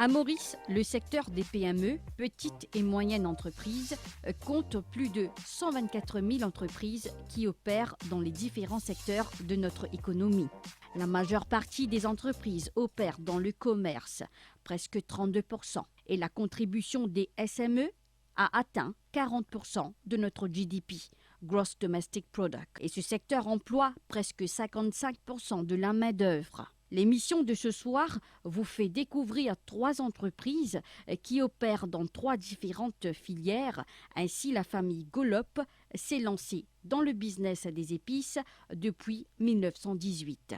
À Maurice, le secteur des PME, petites et moyennes entreprises, compte plus de 124 000 entreprises qui opèrent dans les différents secteurs de notre économie. La majeure partie des entreprises opèrent dans le commerce, presque 32%, et la contribution des SME a atteint 40% de notre GDP, Gross Domestic Product. Et ce secteur emploie presque 55% de la main-d'œuvre. L'émission de ce soir vous fait découvrir 3 entreprises qui opèrent dans 3 différentes filières. Ainsi, la famille Golop s'est lancée dans le business des épices depuis 1918.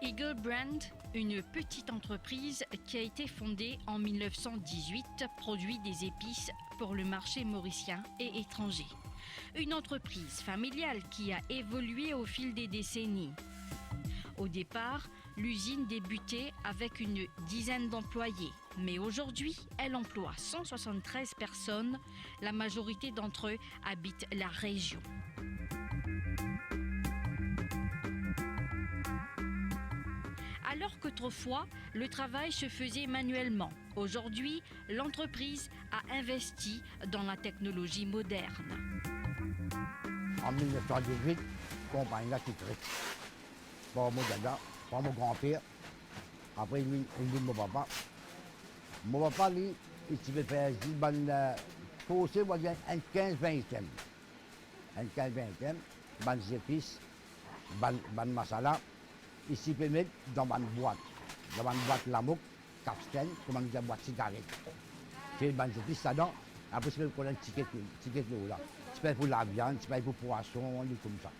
Eagle Brand, une petite entreprise qui a été fondée en 1918, produit des épices pour le marché mauricien et étranger. Une entreprise familiale qui a évolué au fil des décennies. Au départ, l'usine débutait avec une dizaine d'employés, mais aujourd'hui, elle emploie 173 personnes. La majorité d'entre eux habitent la région. Alors qu'autrefois, le travail se faisait manuellement, aujourd'hui, l'entreprise a investi dans la technologie moderne. En 1918, la compagnie a quitté. Pour mon dada, pour mon grand-père. Après, il dit mon papa. Mon papa, lui, il s'est fait un fossé, on va dire, un 15-20e. Un 15-20e, des épices, des masala. Ici, peut mettre dans une boîte lamouk, capstan, comme on dit, une boîte cigarette. C'est des épices là-dedans. Après, c'est pour un ticket là. C'est pour la viande, c'est pour le poisson, comme ça.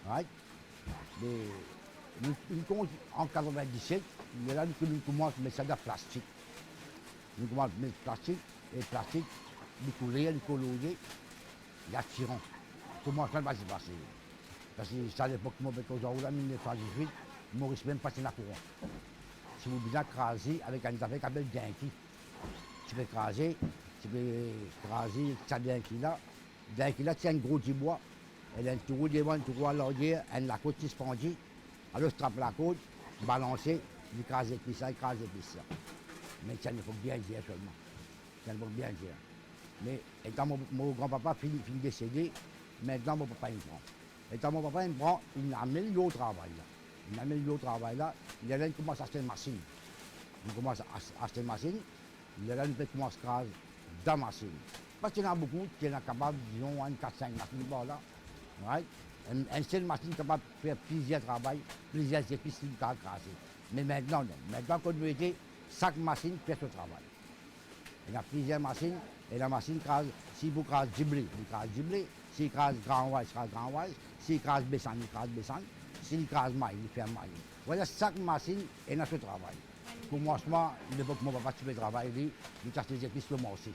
Right? En 1997, là, nous commençons à mettre ça dans le plastique. Nous commençons à mettre plastique, et plastique, nous coller, nous colorier, nous attirons. Comment ça va se passer? Parce que c'est à l'époque, moi, en 1918, Maurice même passé la couronne. Si vous bien écraser avec un affaire qui s'appelle dinky. Tu peux écraser ça dinky là. Dinky là, c'est un gros petit bois. Elle a un tour devant, un tour à l'arrière, elle a la côte suspendue. Alors, je trappe la côte, balancer, écraser puis ça. Mais ça, il faut bien dire seulement. Ça, il faut bien dire. Mais étant mon grand-papa finit décédé, maintenant mon papa il prend. Étant mon papa il prend, il amène le travail là. Il a là, il commence à acheter une machine. Il commence à acheter une machine. Il a là, il commence à craser dans la machine. Parce qu'il y en a beaucoup qui sont capables, disons, 4-5 machines là. Right? Une seule machine capable de faire plusieurs travaux, plusieurs épices qui sont craser. Mais maintenant, non. Maintenant, quand nous étions, chaque machine fait ce travail. Il y a plusieurs machines, et la machine crase, si vous crasez du blé, il crase du blé. S'il crase grand wise, il crase grand wise. S'il crase bessan, il crase bessan. S'il crase maïs, il fait maïs. Voilà, chaque machine est dans ce travail. Pour moi, l'époque où mon papa fait le travail, il a des épices de marché.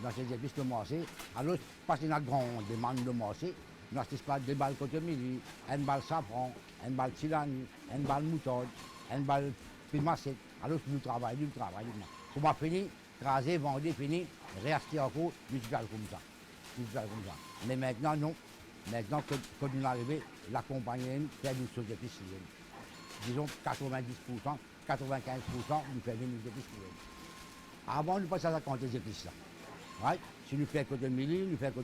Dans ces épices de marché, alors, parce qu'il y a une grande demande de marché, nous n'achetons pas des balles côté mili, une balle safran, une balle tilani, une balle moutarde, une balle piment sec. Alors, nous travaillons. Pour moi, fini, craser, vendre, fini, réacheter encore, musical comme ça. Mais maintenant, non. Maintenant, quand nous arrivons, la compagnie fait une chose d'épices. Disons 90%, 95%, nous faisons une épices. Avant, nous passions à compter des épices. Right? Si nous faisons côté mili, nous faisons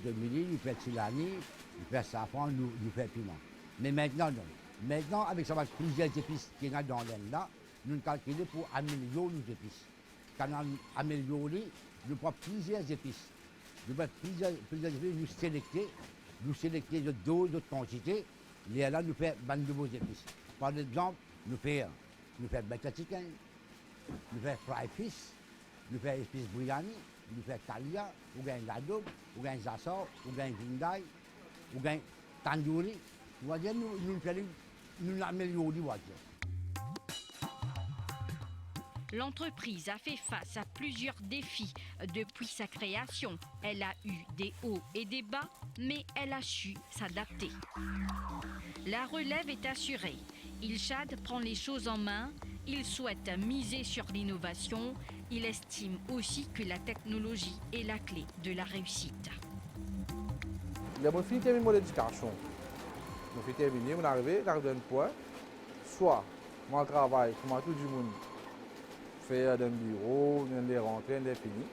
tilani, nous faisons safran, nous faisons piment. Mais maintenant, non. Maintenant, avec ça, plusieurs épices qui sont dans l'aile là, nous calculons pour améliorer nos épices. Quand on améliore, nous prenons plusieurs épices. Nous prenons plusieurs épices, nous sélectons de doses, de quantité, et là, nous faisons de nouveaux épices. Par exemple, nous faisons butter chicken, nous faisons fry fish, nous faisons épices biryani, nous faisons talia, ou bien ladub, ou bien zassor, ou bien vindai, ou bien tandoori. Nous améliorons. L'entreprise a fait face à plusieurs défis depuis sa création. Elle a eu des hauts et des bas, mais elle a su s'adapter. La relève est assurée. Ilshad prend les choses en main. Il souhaite miser sur l'innovation. Il estime aussi que la technologie est la clé de la réussite. Les gens finissent terminer mon éducation. Je finis terminer, je arrive à un point. Soit mon travail, comme tout le monde, faire dans le bureau, dans les rentrées, dans les finis.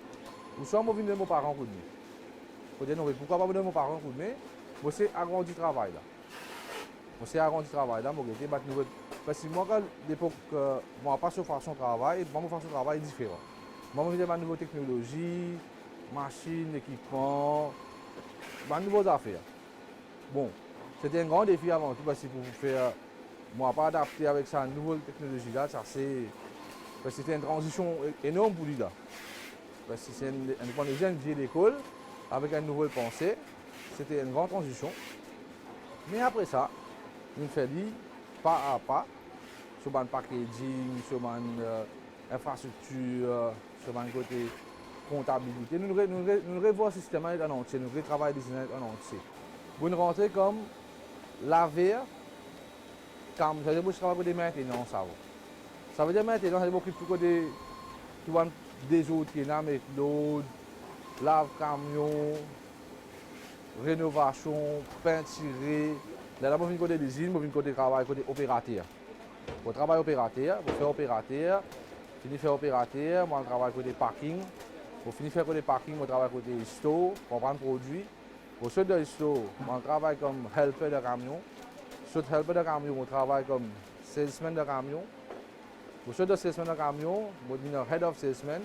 Ou soit je viens de mon parent coup de main. Pourquoi pas de mon parent coup de main? Je sais agrandir le travail là. Je sais agrandir le travail là, parce que moi, à l'époque, je n'ai pas sur façon de travail, et mon façon de travail est différente. Moi, je viens de nouvelles technologies, machines, équipements, de nouvelles affaires. Bon, c'était un grand défi avant tout, parce que pour faire, moi, pas adapter avec ça, une nouvelle technologie là, ça c'est. Parce que c'était une transition énorme pour lui là. Parce que c'est un jeune vieille d'école avec une nouvelle pensée. C'était une grande transition. Mais après ça, il fait dit pas à pas, sur le packaging, sur l'infrastructure, sur le côté comptabilité. Nous revoyons le système en entier, nous retravaillons le design en entier. Vous rentrez comme laver, comme ça veut dire que je travaille pour des maintenances. Ça veut dire maintenant, ça veut dire que des autres qui sont avec l'eau, lave camion, rénovation, peinturer. Là, je viens côté l'usine, je viens côté travail, côté opérateur. Pour travailler opérateur, pour faire opérateur, finir faire opérateur, moi je travaille côté parking. Pour finir faire côté parking, je travaille côté store, pour prendre produits. Pour ceux de store, je travaille comme helper de camion. Sur helper de camion, je travaille comme salesman de camion. Pour ceux de salesman de camion, je suis head of salesman.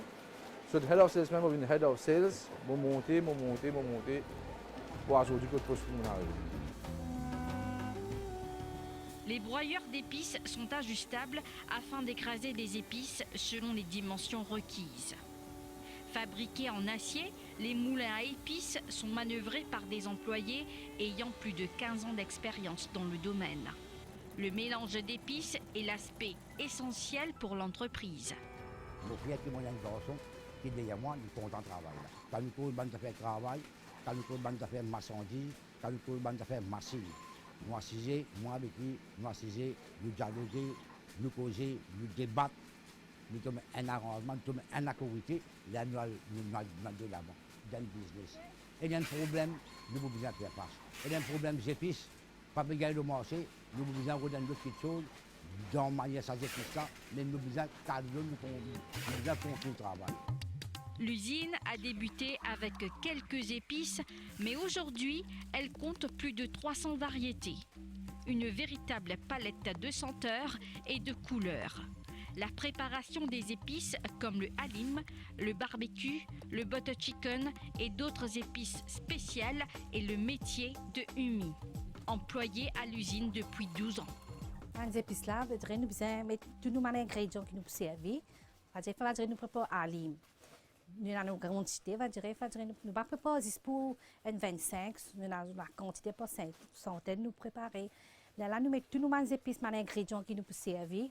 Sur head of salesman, je suis head of sales. Je monter. Pour aujourd'hui, que je peux arriver. Les broyeurs d'épices sont ajustables afin d'écraser les épices selon les dimensions requises. Fabriqués en acier, les moulins à épices sont manœuvrés par des employés ayant plus de 15 ans d'expérience dans le domaine. Le mélange d'épices est l'aspect essentiel pour l'entreprise. Le client qui est un garçon qui est derrière moi, il est content de travailler. Quand nous avons de faire travail, quand nous avons de faire marchandises, quand nous avons de faire machines. Nous assisons, moi avec lui, nous assisons, nous dialoguer, nous causer, nous débattre, nous avons un arrangement, nous avons un accord, là nous allons de l'avant, dans le business. Et il y a un problème, nous avons besoin de faire face. Il y a un problème d'épices, pas de gagner le marché, nous avons besoin de redonner d'autres choses, dans la manière de faire ça, mais nous avons besoin de cadrer, nous avons besoin de construire le travail. L'usine a débuté avec quelques épices, mais aujourd'hui, elle compte plus de 300 variétés. Une véritable palette de senteurs et de couleurs. La préparation des épices comme le halim, le barbecue, le butter chicken et d'autres épices spéciales est le métier de Umi, employé à l'usine depuis 12 ans. Les épices là, nous avons besoin de tous les ingrédients qui nous servent. Nous préparons halim. Nous avons une quantité, nous ne pouvons pas pour 25, nous avons la quantité pour 5 centaines nous préparer. Là, nous mettons tous les épices, les ingrédients qui nous peuvent servir,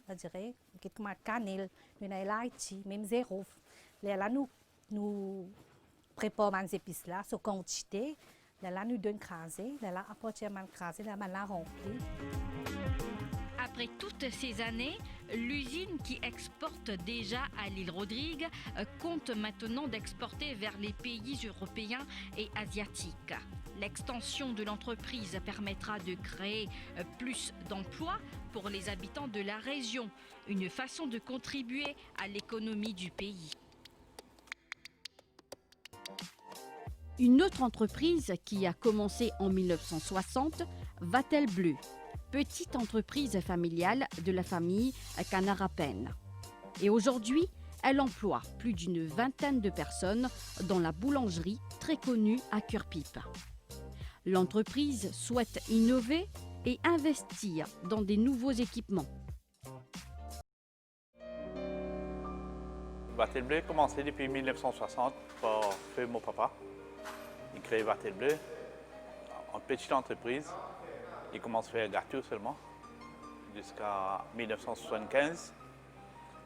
comme la cannelle, nous avons l'aïti, même zéro. Là, nous préparons les épices là, sur quantité. Là, nous donnons craser. Là, à partir de craser, nous la remplir. Après toutes ces années, l'usine qui exporte déjà à l'île Rodrigue compte maintenant d'exporter vers les pays européens et asiatiques. L'extension de l'entreprise permettra de créer plus d'emplois pour les habitants de la région, une façon de contribuer à l'économie du pays. Une autre entreprise qui a commencé en 1960, Vatel Bleu. Petite entreprise familiale de la famille Canarapen. Et aujourd'hui, elle emploie plus d'une vingtaine de personnes dans la boulangerie très connue à Cœur-Pipe. L'entreprise souhaite innover et investir dans des nouveaux équipements. Vatel Bleu a commencé depuis 1960 par feu mon papa. Il crée Vatel Bleu en petite entreprise. Il commence à faire gâteaux seulement jusqu'à 1975.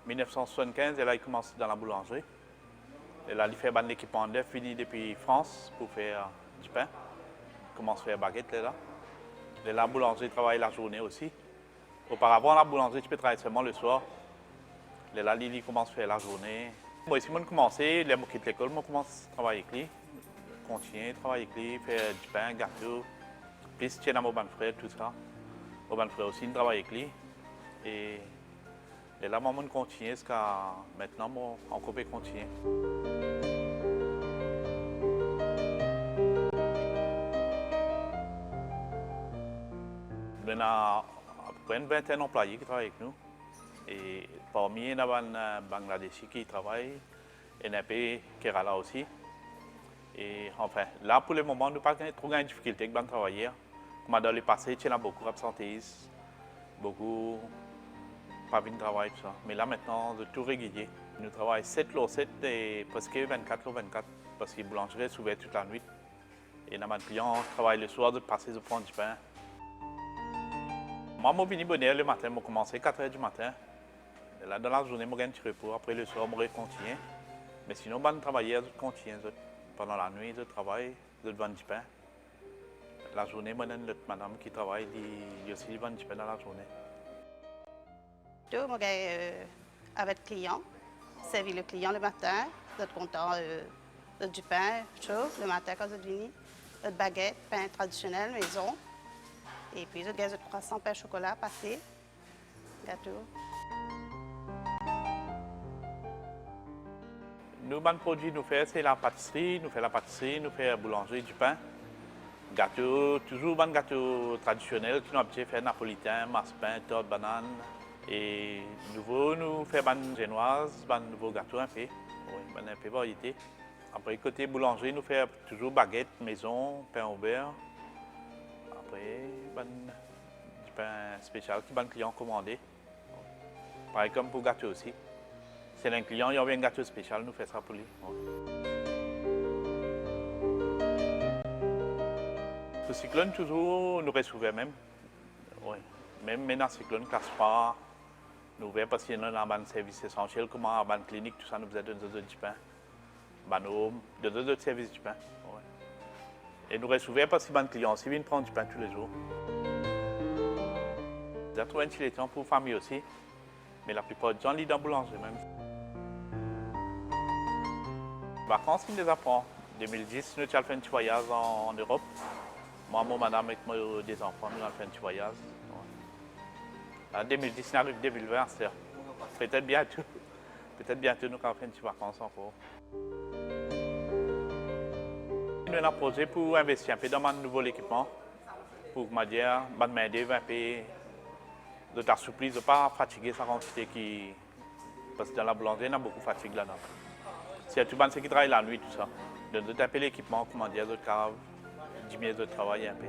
1975, elle a commencé dans la boulangerie. Elle a fait un équipement d'œuf fini depuis France pour faire du pain. Elle commence à faire baguette là. La boulangerie travaille la journée aussi. Auparavant, la boulangerie, tu peux travailler seulement le soir. Là, Lily commence à faire la journée. Moi, ici, je commence, les je quitte l'école, je commence à travailler avec lui. Continuer à travailler avec lui, faire du pain, gâteau. Puis, tiens à mon bon frère, tout ça. Mon bon frère aussi, je travaille avec lui. Et là, maman continue jusqu'à maintenant, moi, encore peut continuer. On a à peu près une vingtaine d'employés qui travaillent avec nous. Et parmi eux, il y a un Bangladeshi qui travaille, et un peu Kerala aussi. Et enfin, là, pour le moment, nous n'avons pas trop de difficultés avec les travailleurs. Comme dans le passé, il y a beaucoup d'absentéisme, beaucoup pas de travail, tout ça. Mais là, maintenant, c'est tout régulier. Nous travaillons 7 jours 7 et presque 24 jours 24, parce que les boulangeries sont ouvertes toute la nuit. Et nos clients travaillent le soir de passer de prendre du pain. Moi, je suis venu le matin, je commence à 4 h du matin. Et là, dans la journée, je suis un petit repos. Après le soir, je continue. Mais sinon, je travaille, je continue. Pendant la nuit, je travaille, je vends du pain. La journée, je suis madame qui travaille, il aussi vend du pain dans la journée. Je suis avec le client, servir le client le matin, je suis content du pain chaud le matin quand je viens, de baguette, pain traditionnel, maison. Et puis, je gagne 300 pain chocolat, pâté, gâteau. Nous, les produits nous faisons, c'est la pâtisserie, nous faisons la boulangerie, du pain, gâteau, toujours des gâteaux traditionnels qui nous ont fait napolitain, massepain, tarte, banane. Et nouveau, nous faisons des génoises, des nouveaux gâteaux un peu, oui, un peu variété. Après, côté boulangerie, nous faisons toujours baguette, maison, pain au beurre. Après, du pain spécial qui les clients commandé. Pareil comme pour gâteau aussi. C'est un client, il y a un gâteau spécial, nous faisons ça pour lui. Le cyclone, toujours, nous recevons même. Oui. Même maintenant, le cyclone, classe 3, nous voyons parce qu'il y a un service essentiel, comme une clinique, tout ça, nous faisons du pain. D'autres services du pain. Oui. Et nous recevons parce que les clients aussi viennent prendre du pain tous les jours. Nous avons trouvé un petit temps pour la famille aussi, mais la plupart des gens lisent dans la boulangerie même. Les vacances, on les apprend. En 2010, nous avons fait un petit voyage en Europe. Moi, mon madame et des enfants, nous avons fait un petit voyage. En 2010, on arrive 2020, c'est peut-être bientôt. Peut-être bientôt, nous allons faire un petit vacances encore. Nous avons un projet pour investir un peu dans un nouveau équipement, pour dire, ma main-d'œuvre un peu de t'assouplir, de ne pas fatiguer sa quantité qui. Parce que dans la boulangerie, on a beaucoup de fatigue là-dedans. C'est tout le monde qui travaille la nuit, tout ça. De taper l'équipement, comment dire, de cave, diminuer de travail un peu.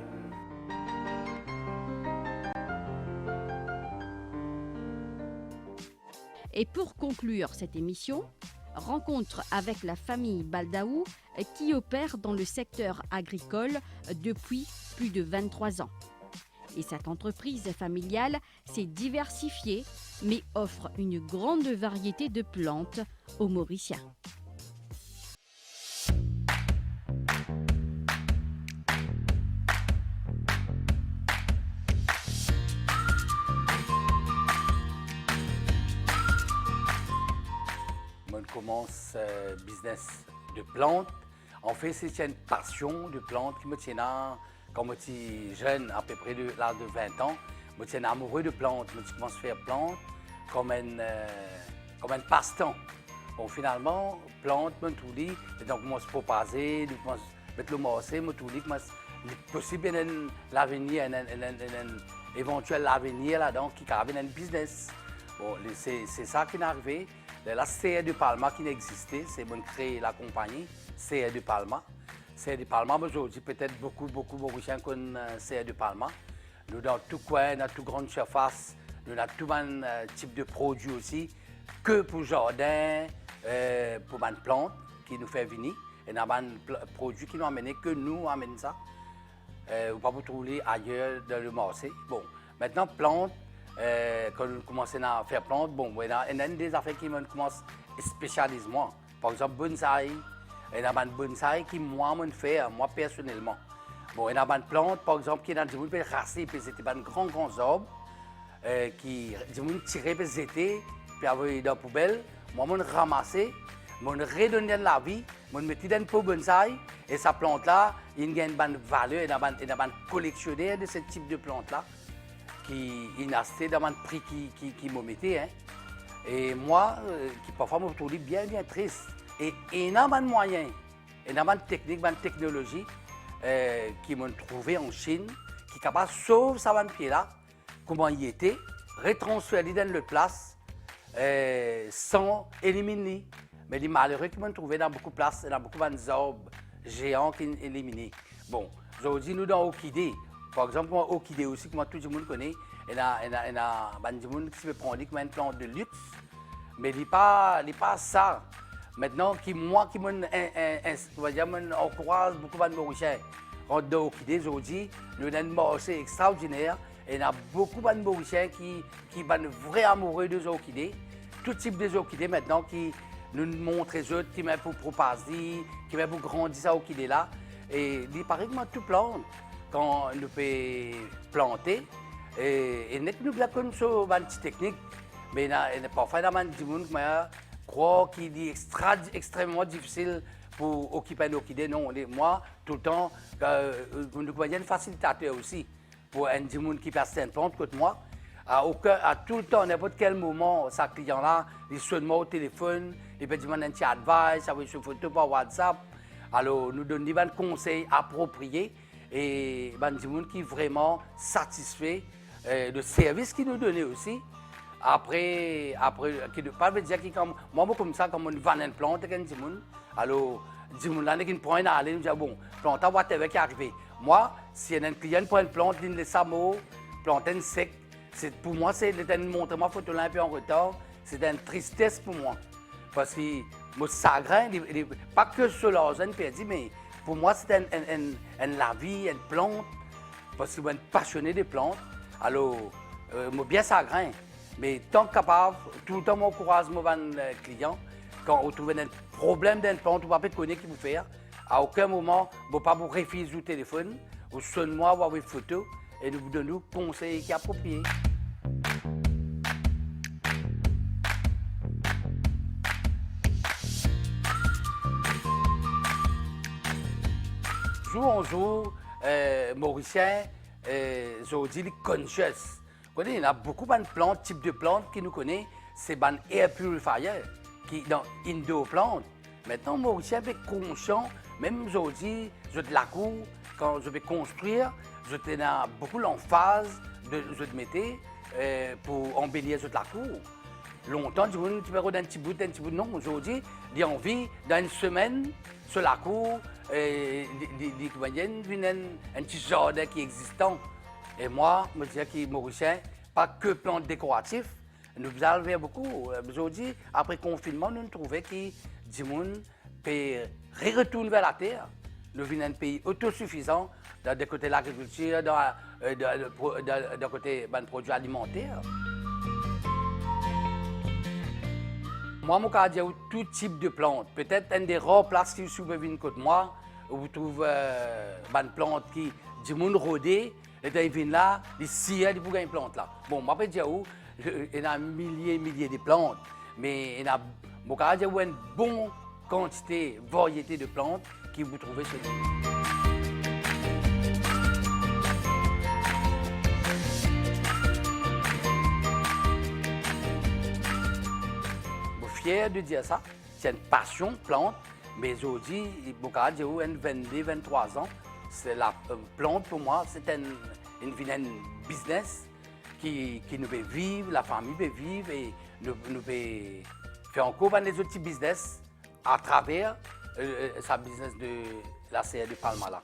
Et pour conclure cette émission, rencontre avec la famille Baldaou qui opère dans le secteur agricole depuis plus de 23 ans. Et cette entreprise familiale s'est diversifiée mais offre une grande variété de plantes aux Mauriciens. On commence business de plantes. En fait, c'est une passion de plantes qui me tient quand je suis jeune, à peu près de l'âge de 20 ans. Je me tiens amoureux de plantes. Je commence à faire plantes comme un passe-temps. Bon, finalement, plantes, je tout dit, donc je commence à propager, je commence à mettre le morceau, je tout dit, possible l'avenir, un éventuel avenir là-dedans qui a un business. Bon, c'est ça qui est arrivé. La CR de Palma qui n'existait, c'est moi qui créé la compagnie CR de Palma. CR de Palma, aujourd'hui, peut-être beaucoup de gens connaissent CR de Palma. Nous, dans tout coin, dans toute grande surface, nous avons tout un type de produits aussi, que pour le jardin, pour les plantes qui nous fait venir. Et nous avons des produits qui nous amènent, que nous amenons ça. Ou pas pour trouver ailleurs dans le marché. Bon, maintenant, plantes, quand nous commençons à faire plantes, bon, il y a des affaires qui commencent à spécialiser moi. Par exemple, bonsaï. Il y a des bonsaï qui, moi personnellement. Bon, il y a des plantes, par exemple, qui ont des racines, puis c'était des grands arbres, qui tiraient, puis étaient, puis avaient dans la poubelle. Moi, je ramassais, je redonnais de la vie, je mettais dans une pot bonsaï, et cette plante-là, il y a une valeur, il y a des collectionneurs de ce type de plante-là, qui achetaient dans le prix qui me mettaient. Hein. Et moi, qui parfois me trouvais bien triste. Et il y a des moyens, il y a des techniques, des technologies qui m'ont trouvé en Chine, qui sont capables de sauver ça pied-là, comment il était, retransférer dans l'autre place, sans éliminer. Mais les malheureux qui m'ont trouvé dans beaucoup de places, dans beaucoup d'arbres géants qui sont éliminés. Bon, aujourd'hui, nous dans Orchidée, par exemple, moi, Orchidée aussi, que tout le monde connaît, il y a des gens qui se prendre comme une plante de luxe, mais il n'est pas ça. Maintenant, moi qui encourage beaucoup de Mauriciens, rentre dans Orchidée aujourd'hui, nous avons un marché extraordinaire, et il y a beaucoup de Mauriciens qui sont vrais amoureux des orchidées, tout type des orchidées maintenant qui nous montrent les autres qui mettent pour propager, qui mettent pour grandir ces orchidées-là. Et il paraît que tout plante, quand nous pouvons planter, et nous avons sur une petite technique, mais parfois il y a des gens qui croient qu'il est extrêmement difficile pour occuper une orchidée. Non, moi, tout le temps, nous voyons un facilitateur aussi pour un gens qui passe une plante contre moi. À tout le temps, n'importe quel moment, ce client-là, il sonne moi au téléphone, il peut demander un petit advice, avec une photo par WhatsApp. Alors, nous donnons des conseils appropriés et des gens qui sont vraiment satisfaits du service qu'ils nous donnent aussi. Après, qui ne pas dire que moi, comme ça, comme on vend une plante, alors, les gens qui prennent une allée, nous disent bon, plante à whatever qui est arrivé. Moi, si un client prend une plante, il laisse mot, plante une sec. Pour moi, c'est de montrer ma photo là un peu en retard. C'est une tristesse pour moi. Parce que mon chagrin, pas que sur l'argent perdu, mais pour moi, c'est la vie, une plante. Parce que je suis passionné des plantes. Alors, je suis bien chagrin. Mais tant capable, tout le temps, mon courage, mon client, quand on trouve un problème d'une plante, on ne peut pas connaître ce qu'il faut faire. À aucun moment, je ne peux pas vous refuser au téléphone. Ou sonne-moi, voir une photo et nous vous donnons conseils qui sont appropriés. Jour en jour, Mauriciens, aujourd'hui, les conscious. Il y a beaucoup de plantes, types de plantes qui nous connaissent, c'est des air purifiers, qui dans indoor plantes. Maintenant, Mauriciens sont conscients, même aujourd'hui, je de la cour, quand je vais construire, je suis beaucoup l'emphase de mettre pour embellir la cour. Longtemps, tu peux avoir un petit bout. Non, aujourd'hui, il y a envie, dans une semaine, sur la cour, il y a un petit jardin qui est existant. Et moi, je me dis que les Mauriciens, pas que plantes décoratives, nous allons beaucoup. Aujourd'hui, après le confinement, nous trouvons que les gens peuvent retourner vers la terre. Nous venons d'un pays autosuffisant, d'un côté de l'agriculture, d'un côté des produits alimentaires. Moi, je dis tout type de plantes. Peut-être une des rares places qui sont venus contre moi, où vous trouvez des plantes qui sont rodées, et ils viennent là, ils scient pour une plante là. Bon, moi, je dis il y a milliers de plantes, mais il y a une bonne quantité, variété de plantes que vous trouvez chez nous. Je suis fier de dire ça. C'est une passion plante, mais aujourd'hui, j'ai 22, 23 ans. C'est la plante pour moi, c'est une business qui nous fait vivre, la famille peut vivre et nous peut faire encore des autres business à travers sa business de la serre de Palmala.